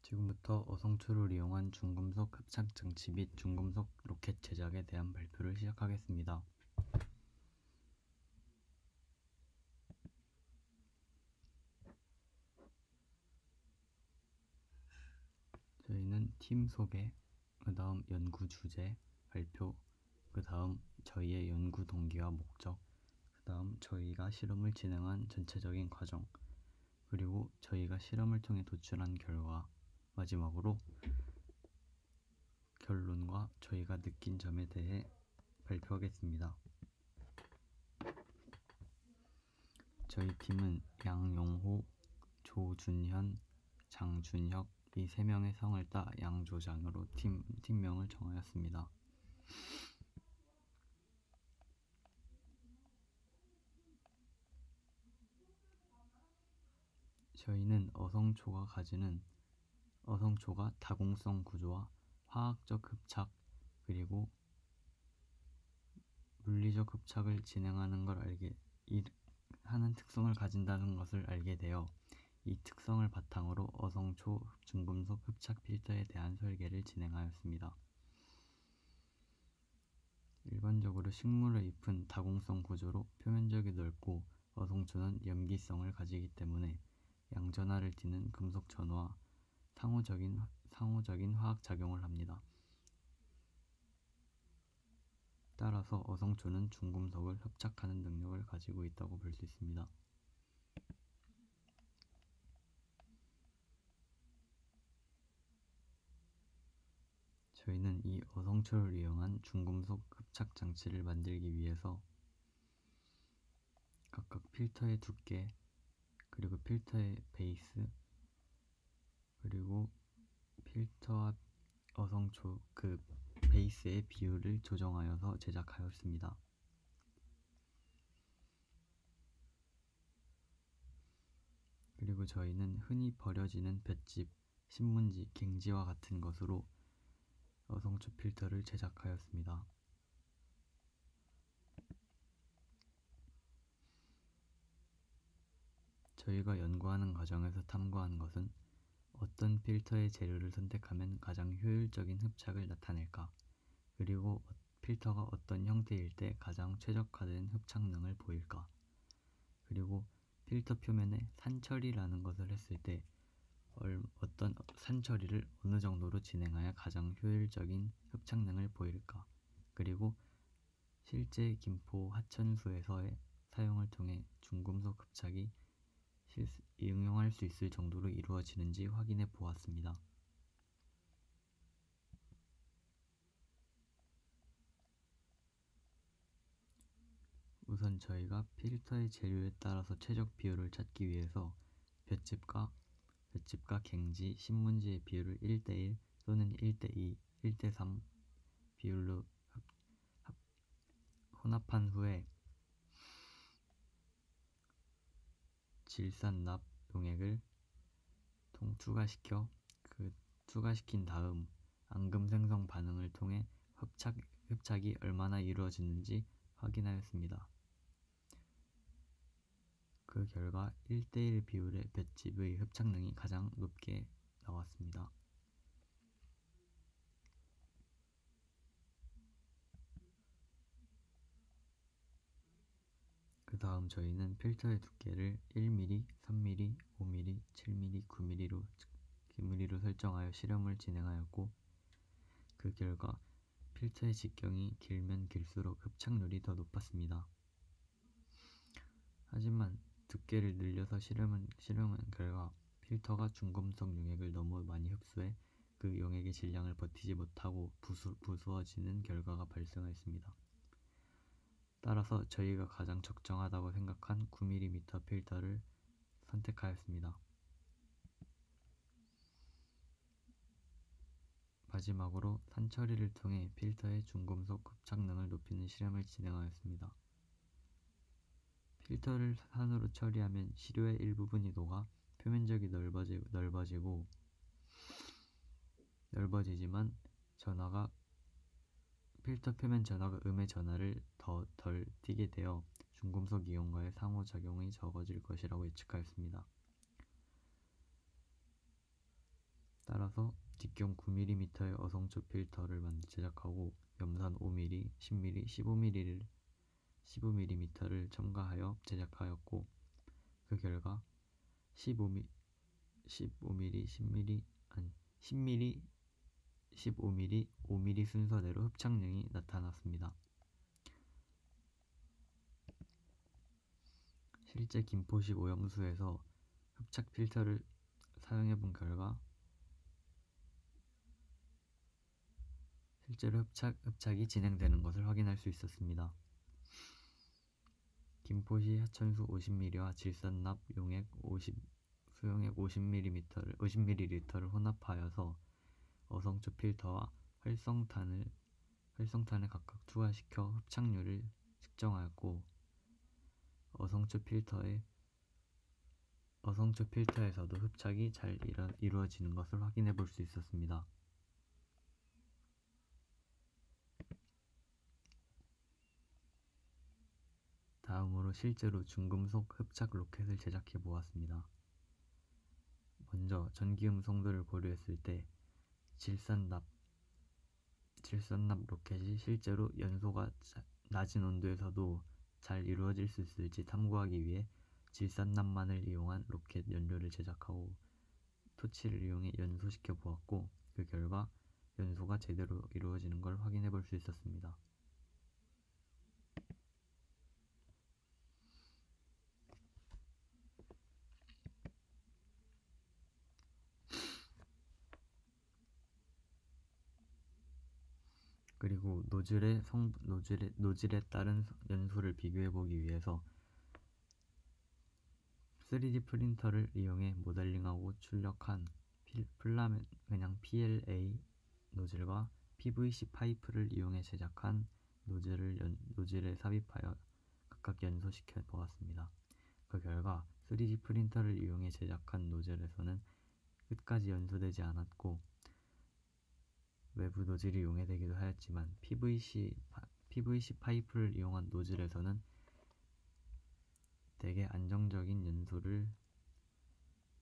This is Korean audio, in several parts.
지금부터 어성초를 이용한 중금속 흡착 장치 및 중금속 로켓 제작에 대한 발표를 시작하겠습니다. 저희는 팀 소개, 그 다음 연구 주제 발표, 그 다음 저희의 연구 동기와 목적, 그 다음 저희가 실험을 진행한 전체적인 과정, 그리고 저희가 실험을 통해 도출한 결과, 마지막으로 결론과 저희가 느낀 점에 대해 발표하겠습니다. 저희 팀은 양용호, 조준현, 장준혁 이 3명의 성을 따 양조장으로 팀명을 정하였습니다. 저희는 어성초가 다공성 구조와 화학적 흡착 그리고 물리적 흡착을 진행하는 하는 특성을 가진다는 것을 알게 되어 이 특성을 바탕으로 어성초 중금속 흡착 필터에 대한 설계를 진행하였습니다. 일반적으로 식물의 잎은 다공성 구조로 표면적이 넓고 어성초는 염기성을 가지기 때문에 양전하를 띠는 금속 전후와 상호적인 화학작용을 합니다. 따라서 어성초는 중금속을 흡착하는 능력을 가지고 있다고 볼 수 있습니다. 저희는 이 어성초를 이용한 중금속 흡착 장치를 만들기 위해서 각각 필터의 두께, 그리고 필터의 베이스, 그리고 필터와 어성초 그 베이스의 비율을 조정하여서 제작하였습니다. 그리고 저희는 흔히 버려지는 볏짚, 신문지, 갱지와 같은 것으로 어성초 필터를 제작하였습니다. 저희가 연구하는 과정에서 탐구한 것은 어떤 필터의 재료를 선택하면 가장 효율적인 흡착을 나타낼까, 그리고 필터가 어떤 형태일 때 가장 최적화된 흡착능을 보일까, 그리고 필터 표면에 산처리라는 것을 했을 때 어떤 산처리를 어느 정도로 진행하여 가장 효율적인 흡착능을 보일까, 그리고 실제 김포 하천수에서의 사용을 통해 중금속 흡착이 응용할 수 있을 정도로 이루어지는지 확인해 보았습니다. 우선 저희가 필터의 재료에 따라서 최적 비율을 찾기 위해서 볏짚과 갱지, 신문지의 비율을 1:1 또는 1:2, 1:3 비율로 혼합한 후에 질산납 용액을 투과시킨 다음 앙금 생성 반응을 통해 흡착이 얼마나 이루어지는지 확인하였습니다. 그 결과 1:1 비율의 볏짚의 흡착능이 가장 높게 나왔습니다. 그 다음 저희는 필터의 두께를 1mm, 3mm, 5mm, 7mm, 9mm로 설정하여 실험을 진행하였고, 그 결과 필터의 직경이 길면 길수록 흡착률이 더 높았습니다. 하지만 두께를 늘려서 실험한 결과 필터가 중금속 용액을 너무 많이 흡수해 그 용액의 질량을 버티지 못하고 부수어지는 결과가 발생하였습니다. 따라서 저희가 가장 적정하다고 생각한 9mm 필터를 선택하였습니다. 마지막으로 산처리를 통해 필터의 중금속 흡착능을 높이는 실험을 진행하였습니다. 필터를 산으로 처리하면 시료의 일부분이 녹아 표면적이 넓어지지만 필터 표면 전하가 음의 전하를 덜 띠게 되어 중금속 이온과의 상호작용이 적어질 것이라고 예측하였습니다. 따라서 직경 9mm의 어성초 필터를 제작하고 염산 5mm, 10mm, 15mm를 첨가하여 제작하였고 그 결과 15mm, 10mm, 15mm, 5mm 순서대로 흡착량이 나타났습니다. 실제 김포시 오염수에서 흡착 필터를 사용해본 결과 실제로 흡착이 진행되는 것을 확인할 수 있었습니다. 김포시 하천수 50ml와 질산납 수용액 50ml를 혼합하여서 어성초 필터와 활성탄을 각각 투하시켜 흡착률을 측정하였고 어성초 필터에서도 흡착이 잘 이루어지는 것을 확인해 볼 수 있었습니다. 다음으로 실제로 중금속 흡착 로켓을 제작해 보았습니다. 먼저 전기음 송도를 고려했을 때 질산납 로켓이 실제로 연소가 낮은 온도에서도 잘 이루어질 수 있을지 탐구하기 위해 질산납만을 이용한 로켓 연료를 제작하고 토치를 이용해 연소시켜 보았고 그 결과 연소가 제대로 이루어지는 걸 확인해 볼 수 있었습니다. 그리고 노즐에 따른 연소를 비교해 보기 위해서 3D 프린터를 이용해 모델링하고 출력한 PLA 노즐과 PVC 파이프를 이용해 제작한 노즐에 삽입하여 각각 연소시켜 보았습니다. 그 결과 3D 프린터를 이용해 제작한 노즐에서는 끝까지 연소되지 않았고 외부 노즐이 용해되기도 하였지만 PVC 파이프를 이용한 노즐에서는 되게 안정적인 연소를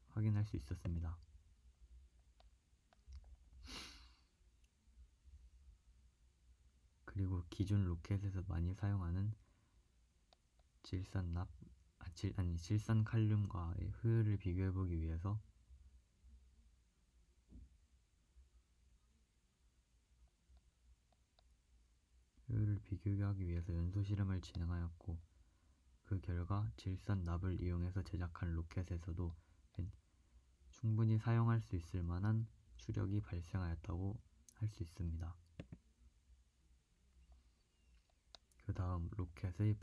확인할 수 있었습니다. 그리고 기존 로켓에서 많이 사용하는 질산 칼륨과의 효율을 비교해보기 위해서 연소 실험을 진행하였고 그 결과 질산납을 이용해서 제작한 로켓에서도 충분히 사용할 수 있을 만한 추력이 발생하였다고 할 수 있습니다. 그 다음 로켓의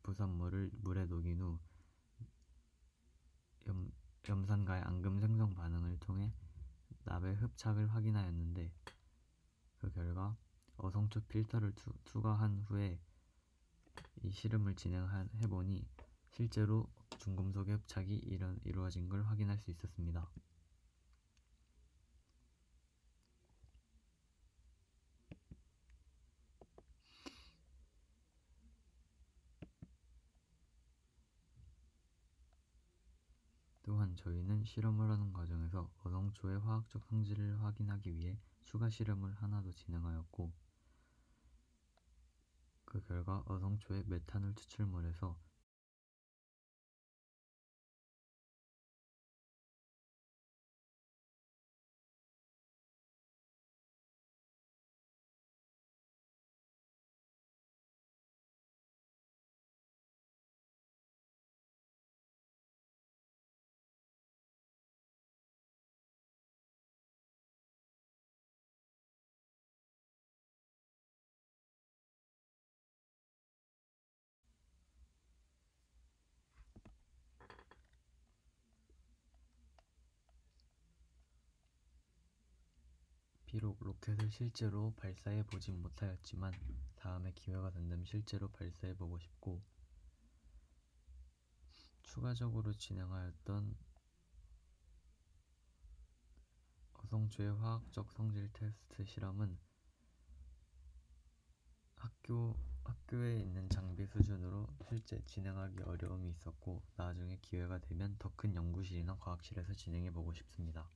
부산물을 물에 녹인 후 염산과의 앙금 생성 반응을 통해 납의 흡착을 확인하였는데 그 결과 어성초 필터를 투과한 후에 이 실험을 진행해보니 실제로 중금속의 흡착이 이루어진 걸 확인할 수 있었습니다. 또한 저희는 실험을 하는 과정에서 어성초의 화학적 성질을 확인하기 위해 추가 실험을 하나 더 진행하였고 그 결과 어성초의 메탄올 추출물에서 비록 로켓을 실제로 발사해 보진 못하였지만 다음에 기회가 된다면 실제로 발사해 보고 싶고 추가적으로 진행하였던 어성초의 화학적 성질 테스트 실험은 학교에 있는 장비 수준으로 실제 진행하기 어려움이 있었고 나중에 기회가 되면 더 큰 연구실이나 과학실에서 진행해 보고 싶습니다.